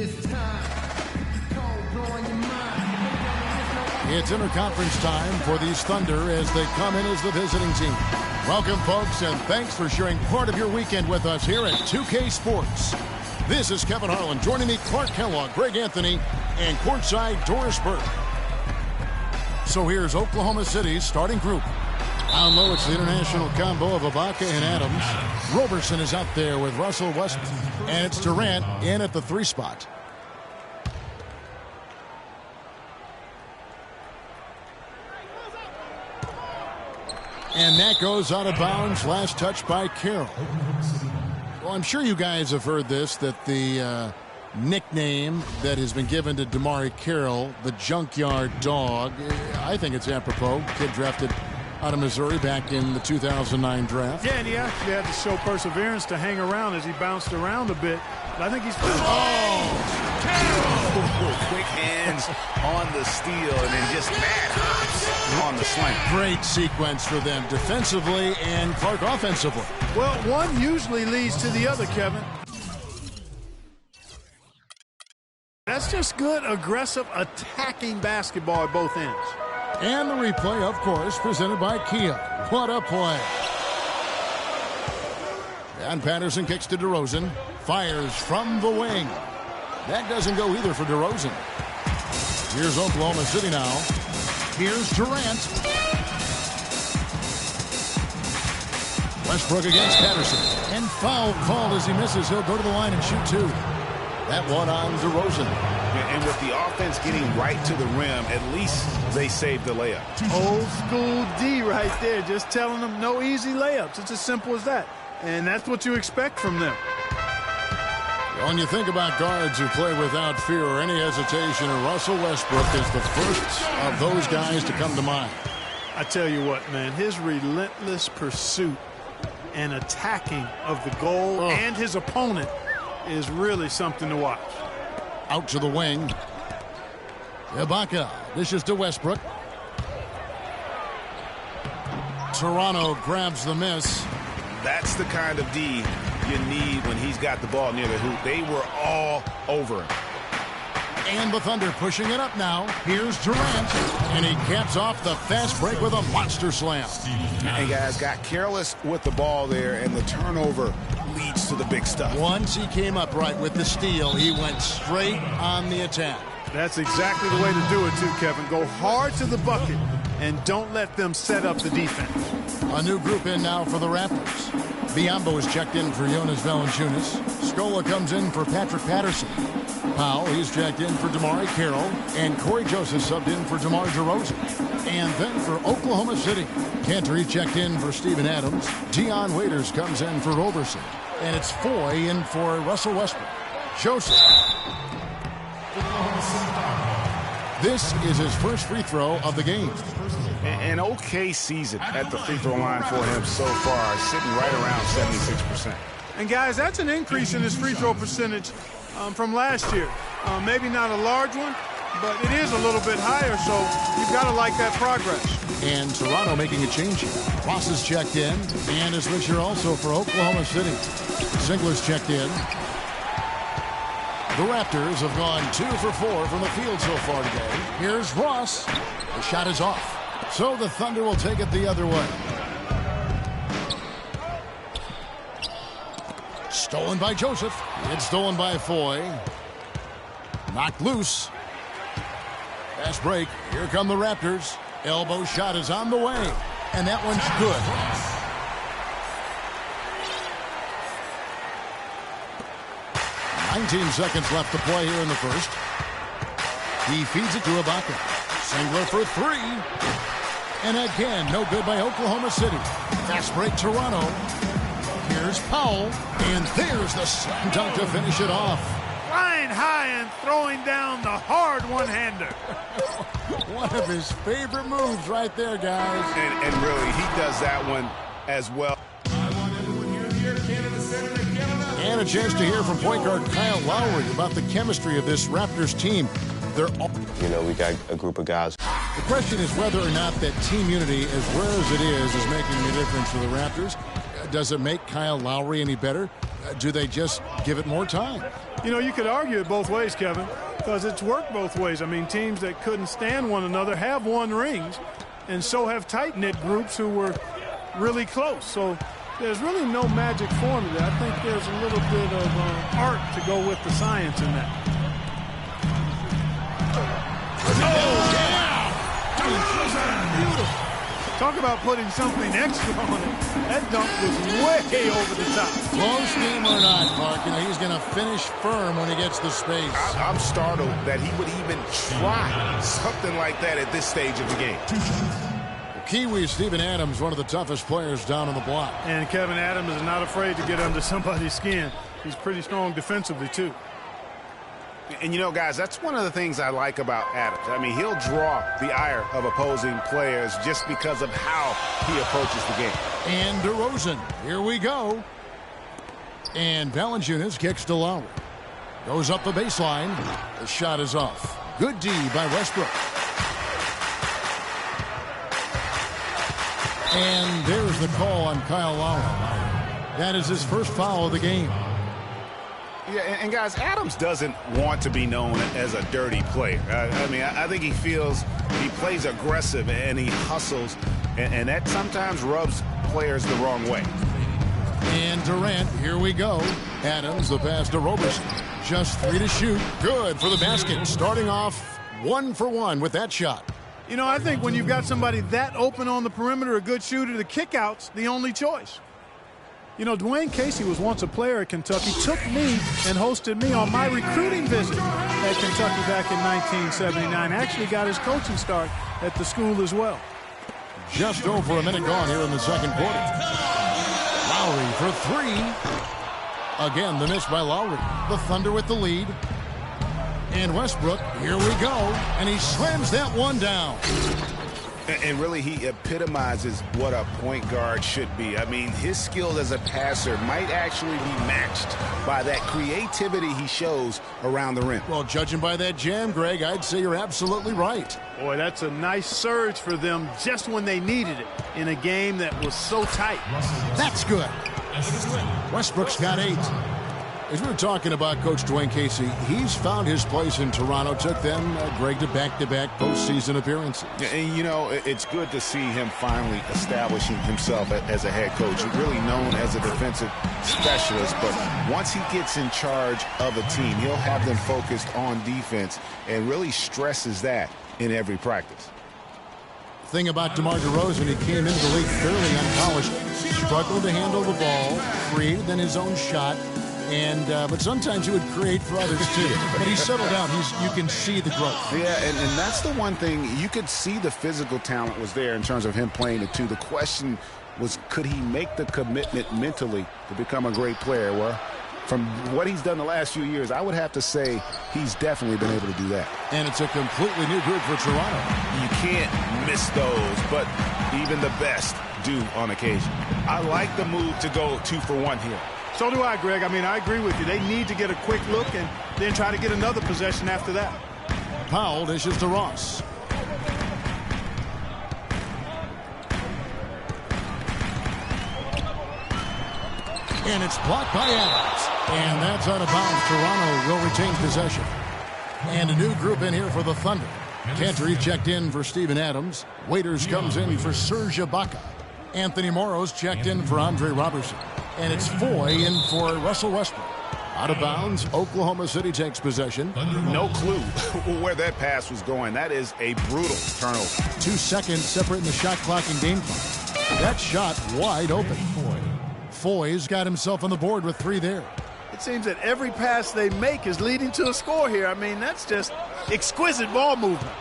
It's interconference time for these Thunder as they come in as the visiting team. Welcome, folks, and thanks for sharing part of your weekend with us here at 2K Sports. This is Kevin Harlan. Joining me, Clark Kellogg, Greg Anthony, and courtside Doris Burke. So here's Oklahoma City's starting group. Down low, it's the international combo of Ibaka and Adams. Roberson is out there with Russell Westbrook. And it's Durant in at the 3 spot. And that goes out of bounds. Last touch by Carroll. Well, I'm sure you guys have heard this, that the nickname that has been given to DeMarre Carroll, the Junkyard Dog, I think it's apropos. Kid drafted out of Missouri back in the 2009 draft. Yeah, and he actually had to show perseverance to hang around as he bounced around a bit. But I think he's... Quick hands on the steal and then just mad hops on the slant. Great sequence for them defensively and Clark offensively. Well, one usually leads to the other, Kevin. That's just good, aggressive, attacking basketball at both ends. And the replay, of course, presented by Kia. What a play. And Patterson kicks to DeRozan. Fires from the wing. That doesn't go either for DeRozan. Here's Oklahoma City now. Here's Durant. Westbrook against Patterson. And foul called as he misses. He'll go to the line and shoot 2. That one on DeRozan. And with the offense getting right to the rim, at least they saved the layup. Old school D right there, just telling them no easy layups. It's as simple as that. And that's what you expect from them. When you think about guards who play without fear or any hesitation, Russell Westbrook is the first of those guys to come to mind. I tell you what, man, his relentless pursuit and attacking of the goal and his opponent is really something to watch. Out to the wing. Ibaka dishes to Westbrook. Toronto grabs the miss. That's the kind of D you need when he's got the ball near the hoop. They were all over him. And the Thunder pushing it up now. Here's Durant. And he caps off the fast break with a monster slam. And guys got careless with the ball there, and the turnover leads to the big stuff. Once he came up right with the steal, he went straight on the attack. That's exactly the way to do it, too, Kevin. Go hard to the bucket and don't let them set up the defense. A new group in now for the Raptors. Biombo is checked in for Jonas Valanciunas. Scola comes in for Patrick Patterson. Powell, he's checked in for DeMarre Carroll. And Corey Joseph subbed in for DeMar DeRozan. And then for Oklahoma City, Cantor checked in for Steven Adams. Dion Waiters comes in for Roberson. And it's Foy in for Russell Westbrook. Joseph. This is his first free throw of the game. An okay season at the free throw line for him so far, sitting right around 76%. And guys, that's an increase in his free throw percentage from last year. Maybe not a large one, but it is a little bit higher, so you've got to like that progress. And Toronto making a change here. Ross is checked in, and is this year also for Oklahoma City. Singler's checked in. The Raptors have gone 2 for 4 from the field so far today. Here's Ross. The shot is off. So the Thunder will take it the other way. Stolen by Joseph. It's stolen by Foy. Knocked loose. Fast break. Here come the Raptors. Elbow shot is on the way. And that one's good. .19 seconds left to play here in the first. He feeds it to Ibaka. Singler for 3. And again, no good by Oklahoma City. Fast break Toronto. Here's Powell. And there's the slam dunk to finish it off. Flying high and throwing down the hard one-hander. One of his favorite moves right there, guys. And really, he does that one as well. And a chance to hear from point guard Kyle Lowry about the chemistry of this Raptors team. They're all... You know, we got a group of guys. The question is whether or not that team unity, as rare as it is making a difference for the Raptors. Does it make Kyle Lowry any better? Do they just give it more time? You know, you could argue it both ways, Kevin, because it's worked both ways. I mean, teams that couldn't stand one another have won rings, and so have tight-knit groups who were really close. So there's really no magic formula. I think there's a little bit of art to go with the science in that. Oh, yeah! Beautiful. Talk about putting something extra on it. That dunk was way over the top. Close game or not, Mark, you know, he's going to finish firm when he gets the space. I'm startled that he would even try something like that at this stage of the game. Kiwi Steven Adams, one of the toughest players down on the block. And Kevin Adams is not afraid to get under somebody's skin. He's pretty strong defensively, too. And, you know, guys, that's one of the things I like about Adams. I mean, he'll draw the ire of opposing players just because of how he approaches the game. And DeRozan, here we go. And Valanciunas kicks to Lowry. Goes up the baseline. The shot is off. Good D by Westbrook. And there's the call on Kyle Lowry. That is his first foul of the game. Yeah, and guys, Adams doesn't want to be known as a dirty player. I mean, I think he feels he plays aggressive and he hustles, and that sometimes rubs players the wrong way. And Durant, here we go. Adams, the pass to Roberson. Just 3 to shoot. Good for the basket. Starting off 1 for 1 with that shot. You know, I think when you've got somebody that open on the perimeter, a good shooter, the kickout's the only choice. You know, Dwayne Casey was once a player at Kentucky, took me and hosted me on my recruiting visit at Kentucky back in 1979. Actually got his coaching start at the school as well. Just over a minute gone here in the second quarter. Lowry for 3. Again, the miss by Lowry. The Thunder with the lead. And Westbrook, here we go. And he slams that one down. And really, he epitomizes what a point guard should be. I mean, his skills as a passer might actually be matched by that creativity he shows around the rim. Well, judging by that jam, Greg, I'd say you're absolutely right. Boy, that's a nice surge for them just when they needed it in a game that was so tight. That's good. Westbrook's got 8. As we were talking about Coach Dwayne Casey, he's found his place in Toronto. Took them, Greg, to back-to-back postseason appearances. And, you know, it's good to see him finally establishing himself as a head coach. He's really known as a defensive specialist, but once he gets in charge of a team, he'll have them focused on defense and really stresses that in every practice. Thing about DeMar DeRozan, he came into the league fairly unpolished, struggled to handle the ball, created then his own shot. And but sometimes he would create for others too. But he's settled down. You can see the growth. Yeah, and that's the one thing. You could see the physical talent was there in terms of him playing the 2. The question was, could he make the commitment mentally to become a great player? Well, from what he's done the last few years, I would have to say he's definitely been able to do that. And it's a completely new group for Toronto. You can't miss those, but even the best do on occasion. I like the move to go 2 for 1 here. So do I, Greg. I mean, I agree with you. They need to get a quick look and then try to get another possession after that. Powell dishes to Ross. And it's blocked by Adams. And that's out of bounds. Toronto will retain possession. And a new group in here for the Thunder. Cantor checked in for Steven Adams. Waiters comes in for Serge Ibaka. Anthony Morrow's checked in for Andre Robertson. And it's Foy in for Russell Westbrook. Out of bounds, Oklahoma City takes possession. No clue where that pass was going. That is a brutal turnover. 2 seconds separating the shot clock and game clock. That shot wide open. Foy's got himself on the board with 3 there. It seems that every pass they make is leading to a score here. I mean, that's just exquisite ball movement.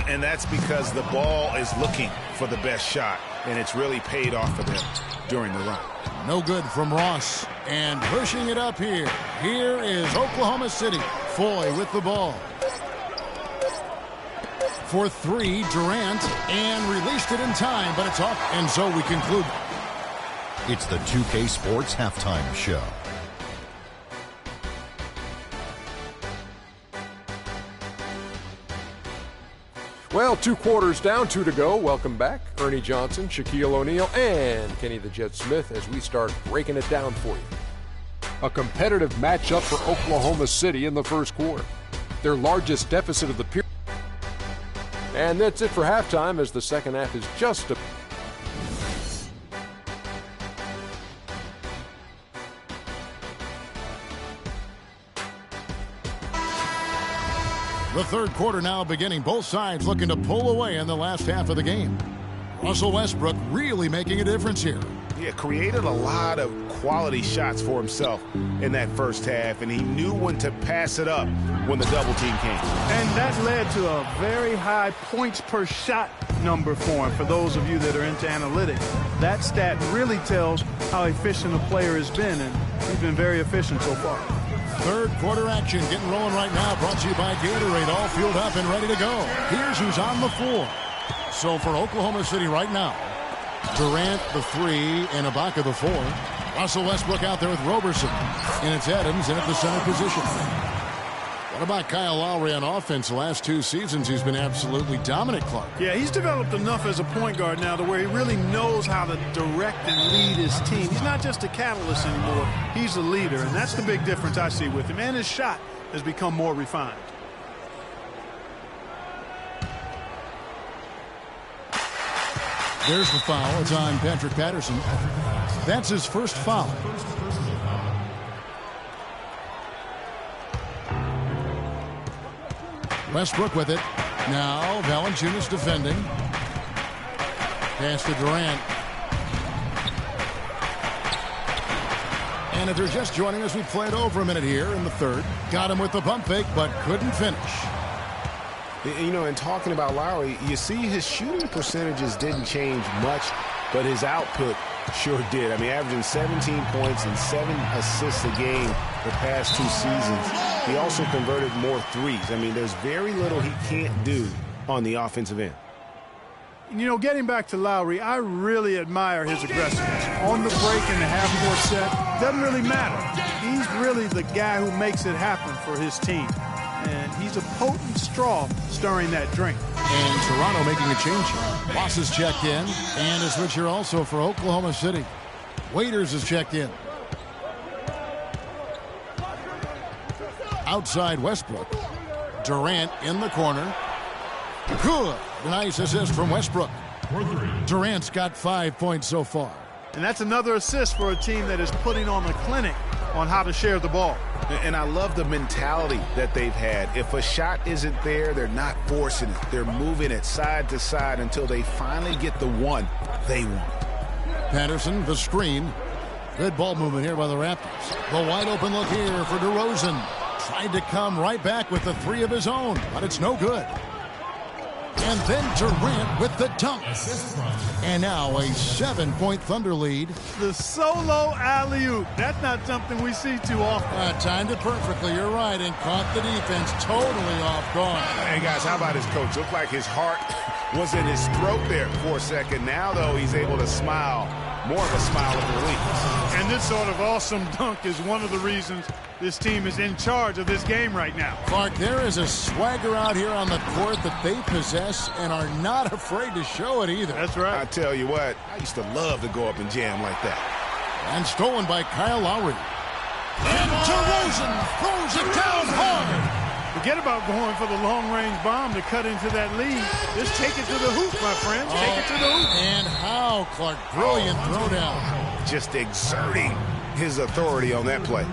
And that's because the ball is looking for the best shot, and it's really paid off for them during the run. No good from Ross. And pushing it up here. Here is Oklahoma City. Foy with the ball. For 3, Durant, and released it in time, but it's off. And so we conclude. It's the 2K Sports Halftime Show. Well, 2 quarters down, 2 to go. Welcome back, Ernie Johnson, Shaquille O'Neal, and Kenny the Jet Smith as we start breaking it down for you. a competitive matchup for Oklahoma City in the first quarter. Their largest deficit of the period. And that's it for halftime, as the second half is just a... The third quarter now beginning. Both sides looking to pull away in the last half of the game. Russell Westbrook really making a difference here. Yeah, created a lot of quality shots for himself in that first half, and he knew when to pass it up when the double team came. And that led to a very high points per shot number for him. For those of you that are into analytics, that stat really tells how efficient a player has been, and he's been very efficient so far. Third quarter action getting rolling right now, brought to you by Gatorade, all fueled up and ready to go. Here's who's on the floor. So for Oklahoma City right now, Durant the 3 and Ibaka the 4. Russell Westbrook out there with Roberson. And it's Adams in at the center position. What about Kyle Lowry on offense? The last 2 seasons he's been absolutely dominant, Clark. Yeah, he's developed enough as a point guard now to where he really knows how to direct and lead his team. He's not just a catalyst anymore. He's a leader, and that's the big difference I see with him. And his shot has become more refined. There's the foul. It's on Patrick Patterson. That's his first foul. Westbrook with it. Now Valanciunas defending. Pass to Durant. And if you're just joining us, we played over a minute here in the third. Got him with the pump fake, but couldn't finish. You know, in talking about Lowry, you see his shooting percentages didn't change much, but his output sure did. I mean, averaging 17 points and 7 assists a game the past 2 seasons. He also converted more threes. I mean, there's very little he can't do on the offensive end. You know, getting back to Lowry, I really admire his aggressiveness. On the break in the half-court set, doesn't really matter. He's really the guy who makes it happen for his team. And he's a potent straw stirring that drink. And Toronto making a change here. Moss is checked in. And a switcher also for Oklahoma City. Waiters is checked in. Outside Westbrook. Durant in the corner. Good. Nice assist from Westbrook. Durant's got 5 points so far. And that's another assist for a team that is putting on a clinic on how to share the ball. And I love the mentality that they've had. If a shot isn't there, they're not forcing it. They're moving it side to side until they finally get the one they want. Patterson, the screen. Good ball movement here by the Raptors. The wide open look here for DeRozan. Tried to come right back with the 3 of his own, but it's no good. And then Durant with the dunk. And now a 7-point Thunder lead. The solo alley-oop. That's not something we see too often. Timed it perfectly, you're right, and caught the defense totally off guard. Hey, guys, how about his coach? Looked like his heart was in his throat there for a second. Now, though, he's able to smile. More of a smile of relief. And this sort of awesome dunk is one of the reasons this team is in charge of this game right now. Clark, there is a swagger out here on the court that they possess and are not afraid to show it either. That's right. I tell you what, I used to love to go up and jam like that. And stolen by Kyle Lowry. And DeRozan throws it down hard. Forget about going for the long-range bomb to cut into that lead. Just take it to the hoop, my friends. Take it to the hoop. And how, Clark, brilliant throwdown. Just exerting his authority on that play.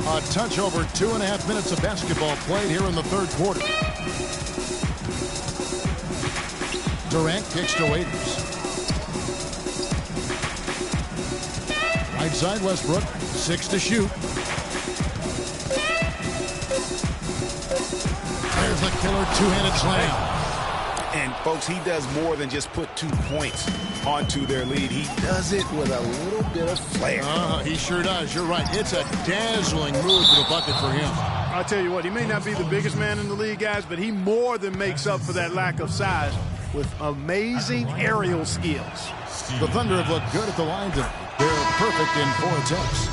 A touch over 2.5 minutes of basketball played here in the third quarter. Durant kicks to Waiters. Right side Westbrook, 6 to shoot. There's a killer two-handed slam. And, folks, he does more than just put 2 points onto their lead. He does it with a little bit of flair. He sure does. You're right. It's a dazzling move to the bucket for him. I'll tell you what, he may not be the biggest man in the league, guys, but he more than makes up for that lack of size with amazing aerial skills. The Thunder have looked good at the line tonight. They're perfect in 4 attempts.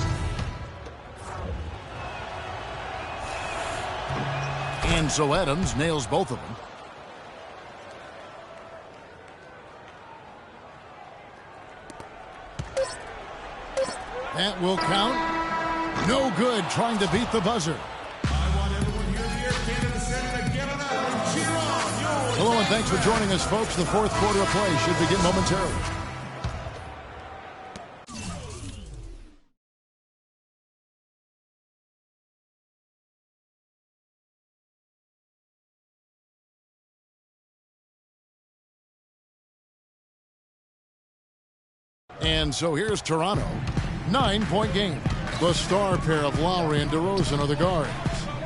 And so Adams nails both of them. That will count. No good, trying to beat the buzzer. Hello and thanks for joining us, folks. The fourth quarter of play should begin momentarily. And so here's Toronto. 9-point game. The star pair of Lowry and DeRozan are the guards.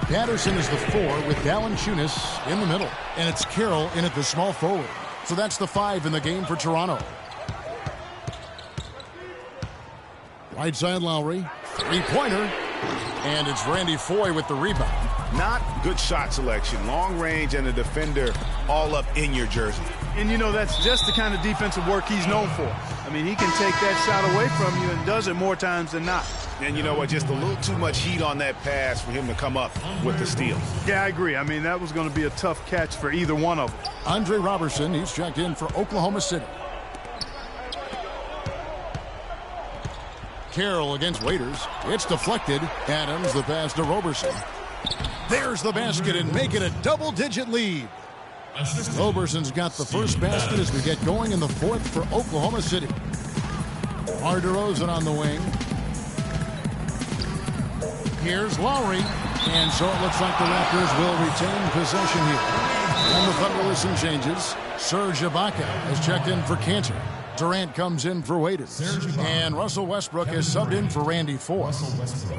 Patterson is the 4 with Valanciunas in the middle. And it's Carroll in at the small forward. So that's the 5 in the game for Toronto. Right side Lowry. Three-pointer. And it's Randy Foye with the rebound. Not good shot selection. Long range and a defender all up in your jersey. And, you know, that's just the kind of defensive work he's known for. I mean, he can take that shot away from you and does it more times than not. And you know what? Just a little too much heat on that pass for him to come up with the steal. Yeah, I agree. I mean, that was going to be a tough catch for either one of them. Andre Robertson, he's checked in for Oklahoma City. Carroll against Waiters. It's deflected. Adams, the pass to Robertson. There's the basket and make it a double-digit lead. Roberson's got the first basket as we get going in the fourth for Oklahoma City. DeRozan on the wing. Here's Lowry. And so it looks like the Raptors will retain possession here. And the Thunder with some changes. Serge Ibaka has checked in for Cantor. Durant comes in for Waiters. And Russell Westbrook is subbed in for Randy Foye.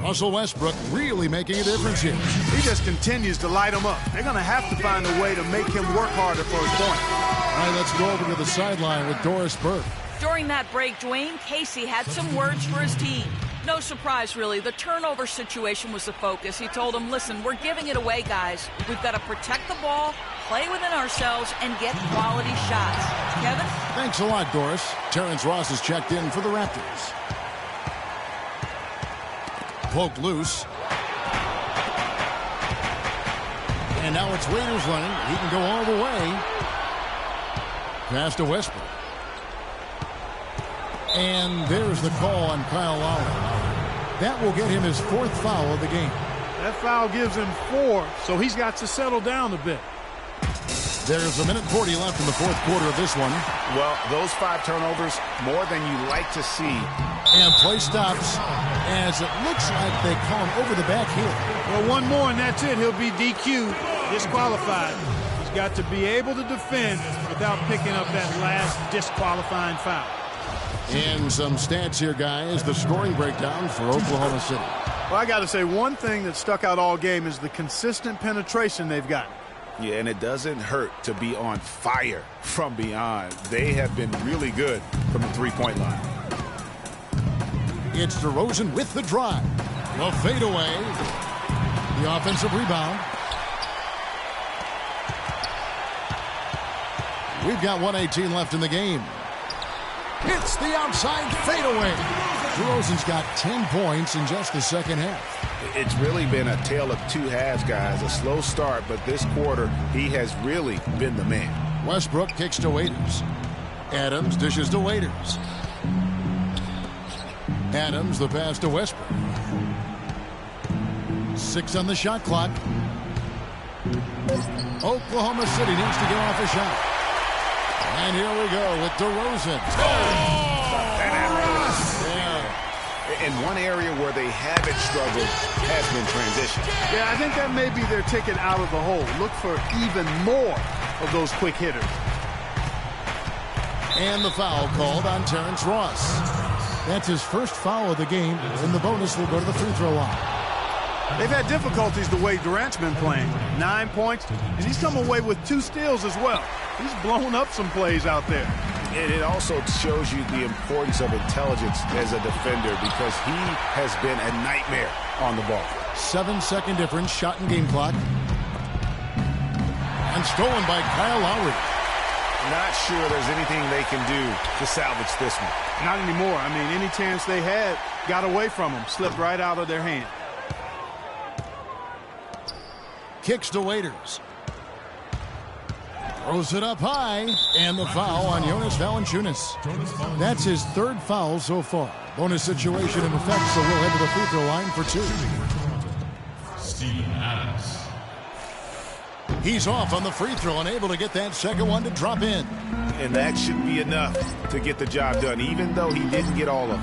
Russell Westbrook really making a difference here. He just continues to light him up. They're going to have to find a way to make him work harder for his point. All right, let's go over to the sideline with Doris Burke. During that break, Dwayne Casey had some words for his team. No surprise, really. The turnover situation was the focus. He told them, listen, we're giving it away, guys. We've got to protect the ball, play within ourselves, and get quality shots. Kevin? Thanks a lot, Doris. Terrence Ross is checked in for the Raptors. Poked loose. And now it's Waiters running. He can go all the way. Pass to Westbrook. And there's the call on Kyle Lowry. That will get him his fourth foul of the game. That foul gives him 4, so he's got to settle down a bit. There's a minute 40 left in the fourth quarter of this one. Well, those 5 turnovers, more than you like to see. And play stops as it looks like they call him over the back heel. Well, one more and that's it. He'll be DQ'd, disqualified. He's got to be able to defend without picking up that last disqualifying foul. And some stats here, guys. The scoring breakdown for Oklahoma City. Well, I got to say, one thing that stuck out all game is the consistent penetration they've gotten. Yeah, and it doesn't hurt to be on fire from beyond. They have been really good from the three-point line. It's DeRozan with the drive. The fadeaway. The offensive rebound. We've got 1:18 left in the game. Hits the outside fadeaway. DeRozan's got 10 points in just the second half. It's really been a tale of two halves, guys. A slow start, but this quarter, he has really been the man. Westbrook kicks to Waiters. Adams dishes to Waiters. Adams, the pass to Westbrook. 6 on the shot clock. Oklahoma City needs to get off a shot. And here we go with DeRozan. In one area where they haven't struggled has been transition. Yeah, I think that may be their ticket out of the hole. Look for even more of those quick hitters. And the foul called on Terrence Ross. That's his first foul of the game, and the bonus will go to the free throw line. They've had difficulties the way Durant's been playing. 9 points, and he's come away with 2 steals as well. He's blown up some plays out there. And it also shows you the importance of intelligence as a defender because he has been a nightmare on the ball. 7-second difference, shot and game clock. And stolen by Kyle Lowry. Not sure there's anything they can do to salvage this one. Not anymore. I mean, any chance they had got away from them, slipped right out of their hand. Kicks to Waiters. Throws it up high, and the foul on Jonas Valanciunas. That's his third foul so far. Bonus situation in effect, so we'll head to the free throw line for two. He's off on the free throw, unable to get that second one to drop in. And that should be enough to get the job done, even though he didn't get all of them.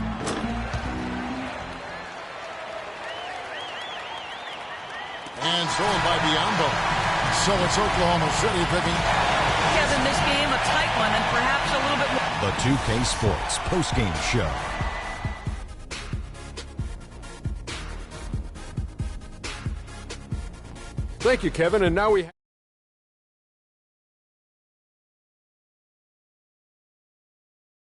And sold by Biombo. So it's Oklahoma City picking. Kevin, this game a tight one and perhaps a little bit more. The 2K Sports postgame show. Thank you, Kevin. And now we